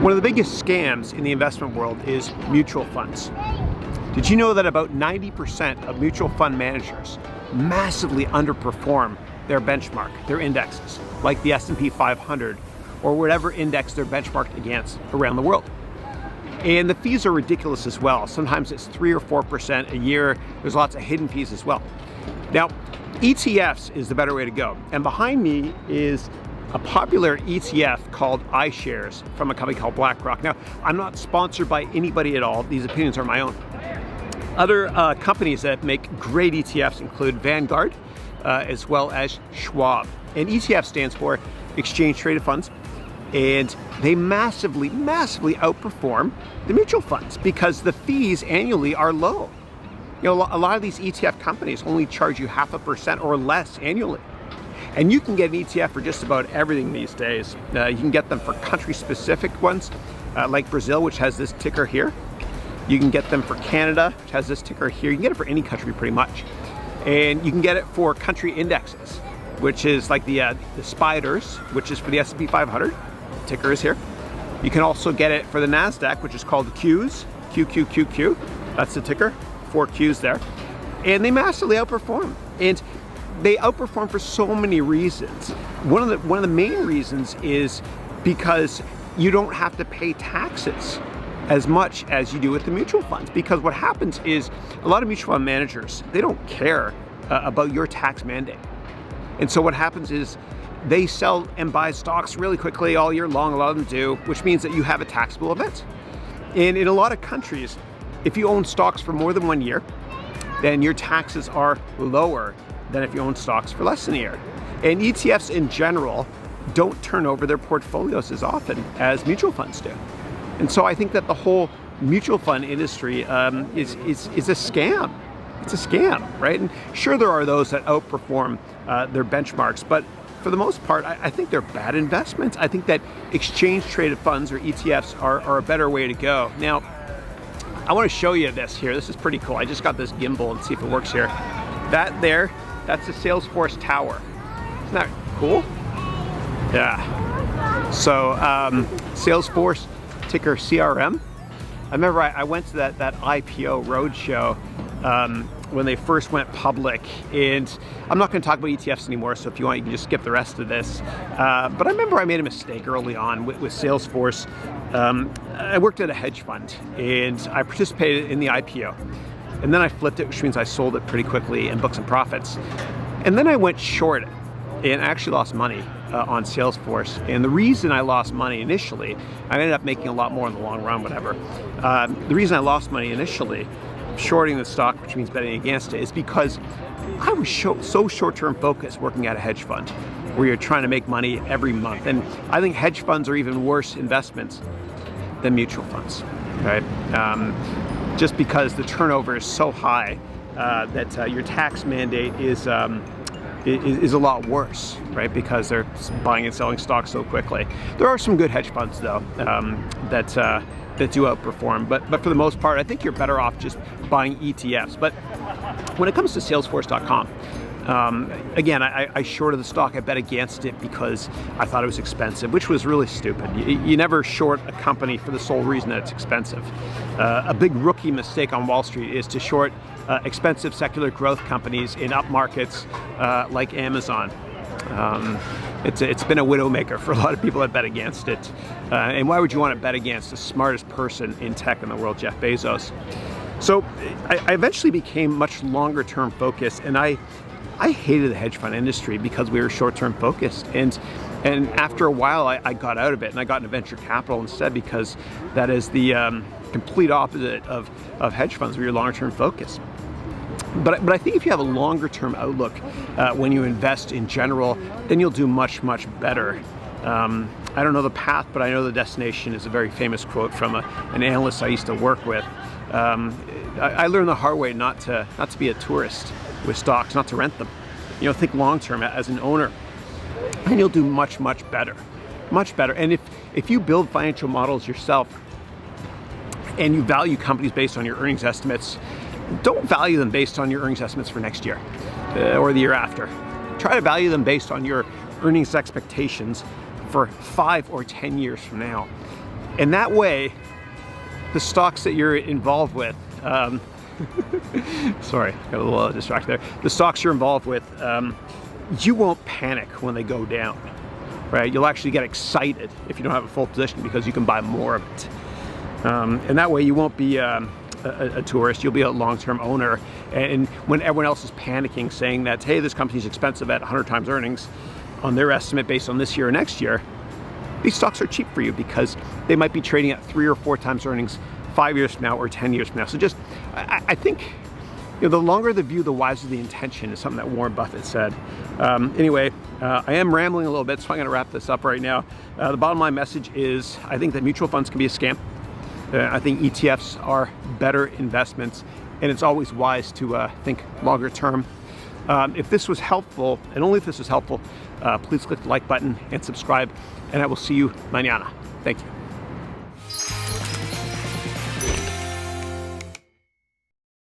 One of the biggest scams in the investment world is mutual funds. Did you know that about 90% of mutual fund managers massively underperform their benchmark, their indexes, like the S&P 500 or whatever index they're benchmarked against around the world? And the fees are ridiculous as well. Sometimes it's 3 or 4% a year. There's lots of hidden fees as well. Now, ETFs is the better way to go. And behind me is a popular ETF called iShares from a company called BlackRock. Now, I'm not sponsored by anybody at all. These opinions are my own. Other companies that make great ETFs include Vanguard, as well as Schwab. And ETF stands for Exchange Traded Funds. And they massively outperform the mutual funds because the fees annually are low. You know, a lot of these ETF companies only charge you 0.5% or less annually. And you can get an ETF for just about everything these days. You can get them for country-specific ones, like Brazil, which has this ticker here. You can get them for Canada, which has this ticker here. You can get it for any country pretty much. And you can get it for country indexes, which is like the spiders, which is for the S&P 500. The ticker is here. You can also get it for the NASDAQ, which is called the Qs, QQQQ. That's the ticker, 4 Qs there. And they massively outperform. And they outperform for so many reasons. One of the main reasons is because you don't have to pay taxes as much as you do with the mutual funds. Because what happens is a lot of mutual fund managers, they don't care about your tax mandate. And so what happens is they sell and buy stocks really quickly all year long, a lot of them do, which means that you have a taxable event. And in a lot of countries, if you own stocks for more than 1 year, then your taxes are lower than if you own stocks for less than a year. And ETFs in general don't turn over their portfolios as often as mutual funds do. And so I think that the whole mutual fund industry is a scam. It's a scam, right? And sure, there are those that outperform their benchmarks, but for the most part, I think they're bad investments. I think that exchange-traded funds or ETFs are a better way to go. Now, I want to show you this here. This is pretty cool. I just got this gimbal and see if it works here. That there, that's the Salesforce Tower. Isn't that cool? Yeah. So Salesforce, ticker CRM. I remember I went to that IPO roadshow when they first went public, and I'm not going to talk about ETFs anymore, so if you want, you can just skip the rest of this. But I remember I made a mistake early on with Salesforce. I worked at a hedge fund, and I participated in the IPO. And then I flipped it, which means I sold it pretty quickly and booked some profits. And then I went short it and actually lost money on Salesforce. And the reason I lost money initially, I ended up making a lot more in the long run, whatever. The reason I lost money initially, shorting the stock, which means betting against it, is because I was so short-term focused working at a hedge fund where you're trying to make money every month. And I think hedge funds are even worse investments than mutual funds, right? Just because the turnover is so high that your tax mandate is a lot worse, right? Because they're buying and selling stocks so quickly. There are some good hedge funds though that do outperform, but for the most part, I think you're better off just buying ETFs. But when it comes to Salesforce.com, again, I shorted the stock. I bet against it because I thought it was expensive, which was really stupid. You never short a company for the sole reason that it's expensive. A big rookie mistake on Wall Street is to short expensive secular growth companies in up markets like Amazon. It's been a widowmaker for a lot of people that bet against it. And why would you want to bet against the smartest person in tech in the world, Jeff Bezos? So I eventually became much longer term focused, and I hated the hedge fund industry because we were short-term focused. And after a while, I got out of it and I got into venture capital instead, because that is the complete opposite of hedge funds, where you're longer-term focused. But I think if you have a longer-term outlook when you invest in general, then you'll do much better. I don't know the path, but I know the destination is a very famous quote from an analyst I used to work with. I learned the hard way not to be a tourist with stocks, not to rent them. You know, think long-term as an owner, and you'll do much better, And if you build financial models yourself and you value companies based on your earnings estimates, don't value them based on your earnings estimates for next year or the year after. Try to value them based on your earnings expectations for 5 or 10 years from now. And that way, the stocks that you're involved with, sorry, got a little distracted there. The stocks you're involved with, you won't panic when they go down, right? You'll actually get excited if you don't have a full position because you can buy more of it. And that way you won't be a tourist, you'll be a long-term owner. And when everyone else is panicking saying that, hey, this company's expensive at 100 times earnings on their estimate based on this year or next year, these stocks are cheap for you because they might be trading at 3 or 4 times earnings 5 years from now or 10 years from now. So just, I think, the longer the view, the wiser the intention is something that Warren Buffett said. Anyway, I am rambling a little bit, so I'm going to wrap this up right now. The bottom line message is I think that mutual funds can be a scam. I think ETFs are better investments, and it's always wise to think longer term. If this was helpful, and only if this was helpful, please click the like button and subscribe, and I will see you mañana. Thank you.